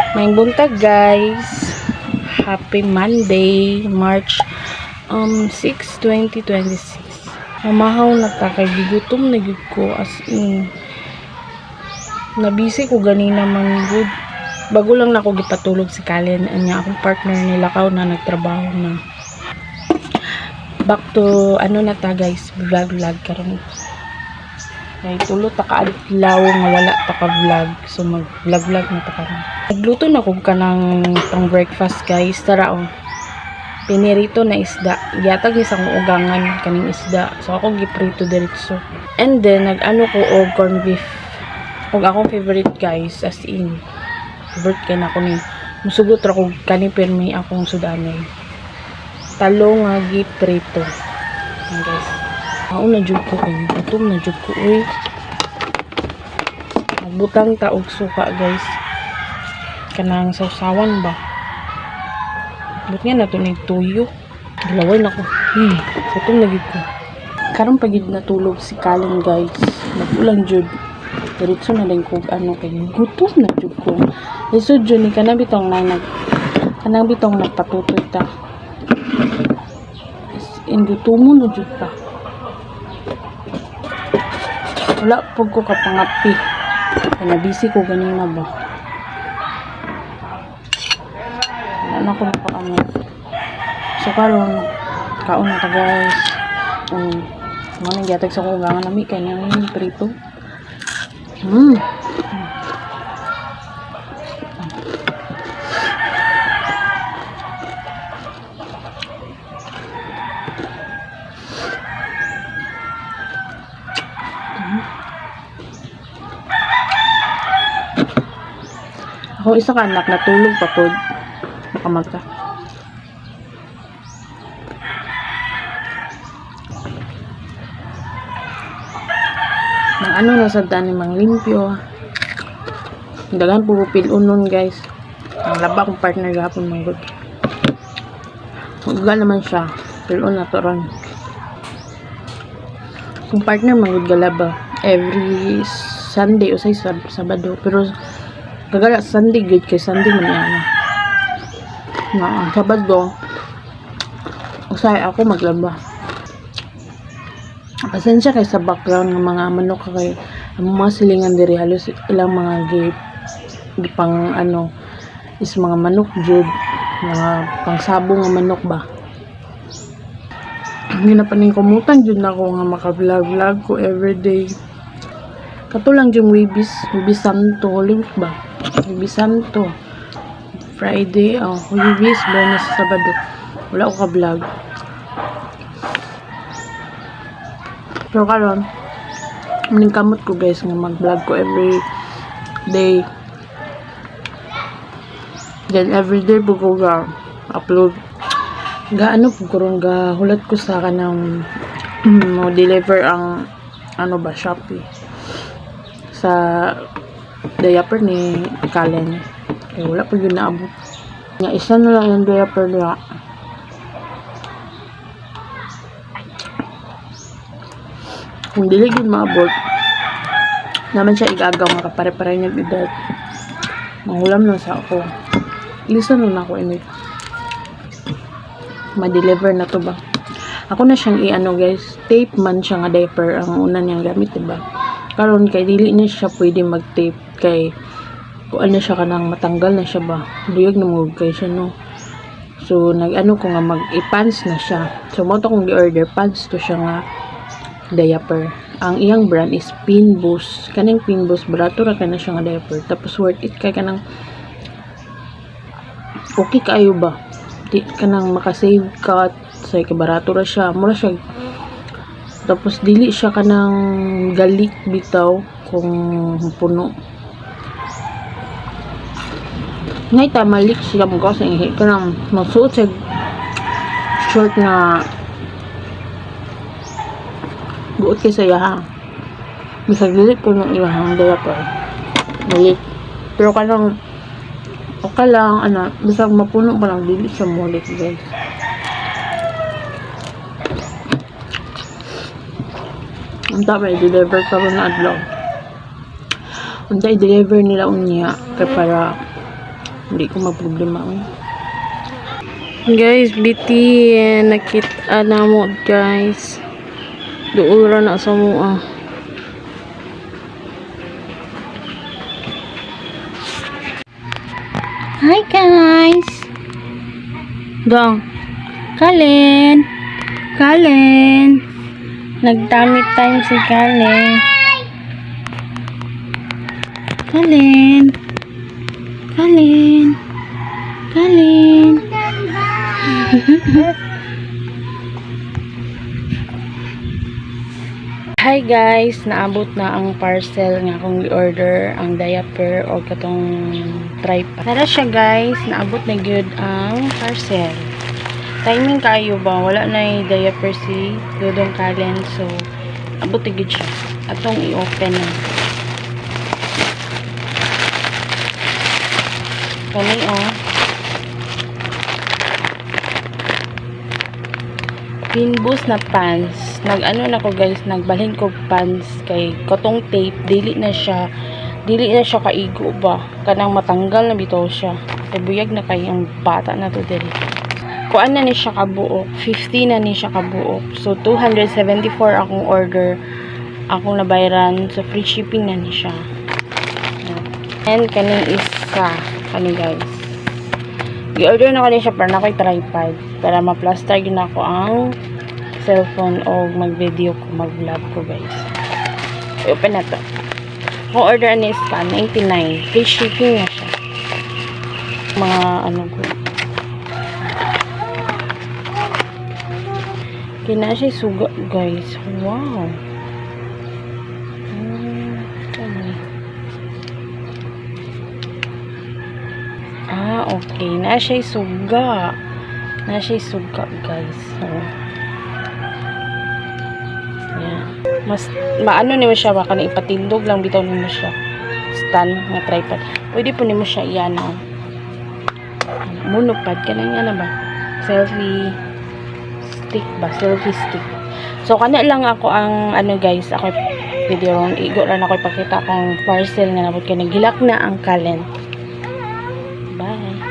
Maayong buntag guys. Happy Monday, March 6, 2026. Mamahaw na ta kay gigutom na gyud ko as in. Nabisi ko ganina man good. Bago lang na ako gipatulog si Kalin anya akong partner nila kaw na nagtrabaho na. Back to ano na ta guys, vlog karon. Kay tulot ta kaadlaw nga wala ta ka vlog. So mag vlog na ta karon. Nagluto na ko kanang pang breakfast guys. Tara oh. Pinirito na isda. Yatag ni sang ugangan kaning isda. So ako giprito diretso. And then nag-ano ko og corned beef. Og akong favorite guys as in. Favorite kay na ko ni. Musugot ra ko kani permi akong sudanay. Talong nga giprito. Yan guys. Ako na jud ko kay gutom na jud ko uy. Nagbutang ta og suka guys. Kanang sausawan ba? But nga na ito nagtuyo. Gilaway na ko. Gutom na gid ko. Karon pagid natulog si Kalin guys. Nag-ulang jud. Diretso na lang ko ano kay gutom na jud ko. Lisod jud ni kanang bitong nagpatutoy ta. Indutumo na jud ta. Wala pag ko kapangapi. Kaya nabisi ko ganina ba. Wala ko pa kami. So karon kaon na ta guys. Mga nagyatag sa kugangan nami kay nang prito. Ako isa ka anak natulog pa pod. Makamagka. Nang ano na sa daan mang limpyo. Dagan po pilunon guys. Ang laba kong partner gapon manggod. Uga naman siya. Pilon na to ron. Kung partner manggod galaba every Sunday o say Sabado. Pero kagala Sunday good kay Sunday man yan. Na Sabado usay ako maglaba. Pasensya kay sa background ng mga manok kay ang mga silingan diri halos ilang mga pang ano is mga manok jud mga pangsabong nga manok ba. Hindi na paning kumutan jud na ako nga maka-vlog ko everyday. Katulang jud Wibis Santo Holy Week ba? Wibis Santo Friday, Wibis, Biyernes, Sabado. Wala ko ka-vlog. Pero karon, maning kamot ko guys nga mag-vlog ko every day. Then every day po ko upload. Gaano po karon ga hulat ko sa kanang mo deliver ang ano ba Shopee sa diaper ni Kalin. Eh, wala pa yun naabot. Nga isa na lang yung diaper niya. Kung dili yun maabot, naman siya igagaw nga kapare-pare niya edad. Mahulam lang sa ako. Listen na ako ini. Ma-deliver na to ba? Ako na siyang i-ano guys. Tape man siya nga diaper ang una niyang gamit, diba? Karon kay dili niya siya pwede mag-tape kay kung ano siya kanang matanggal na siya ba. Duyag na mo kay siya no. So nag-ano ko nga mag-i-pants na siya. So mo to kong i-order pants to siya nga diaper. Ang iyang brand is Pinboost. Kaning Pinboost barato ra kana siya nga diaper. Tapos worth it kay kanang okay kayo ba? Di kanang maka-save ka say barato ra siya. Mura siya. Tapos dili siya kanang galik bitaw kung puno. Ngay ta malik siya mo kasi kanang masuot sa short na buot kay saya ha. Bisag dili ko nang iwahang diaper. Malik. Pero kanang okay lang ana bisag mapuno pa lang dili siya mulik guys. Unta ba i-deliver pa ron na adlaw. Unta i-deliver nila unya kay para Hindi ko magproblema. Guys, biti nakita na mo guys. Duura na sa mua. Hi guys. Dong. Kalen. Kalen. Nagdamit time si Kalen. Kalen. Kalen. Kalen. Hi guys, naabot na ang parcel nga akong i-order, ang diaper o katong tripod. Tara siya guys, naabot na gyud ang parcel. Timing kayo ba? Wala na yung diaper si Dodong Kalen, so abot na gyud siya. Atong i-open na. Kani pinbus na pants. Nag-ano na ko guys, nagbalhin ko pants kay kotong tape, dili na siya kaigo ba. Kanang matanggal na bitaw siya. Kay buyag na kay ang bata na to diri. Kuan na ni siya kabuok, 50 na ni siya kabuok. So 274 akong order. Akong nabayaran, so free shipping na ni siya. And kaning isa, kani guys. I-order na ko din siya para na ko'y tripod. Para ma-plaster yun ako ang cellphone o mag-video ko, mag-vlog ko guys. I-open na to. Kung order ni Scan, 99. Free shipping na siya. Mga ano ko. Kina siya suga guys. Wow. Okay. Na siya suga. Guys. So, yeah. Mas, maano ni mo siya, baka na ipatindog lang, bitaw ni mo siya. Stand, nga tripod. Pwede po ni mo siya iyan na. Monopod, kanang yan na ba? Selfie stick ba? Selfie stick. So, kana lang ako ang, ano guys, ako video ron, igo rin ako ipakita akong parcel nga nabot ka, nagilak na ang Kalen. Bye.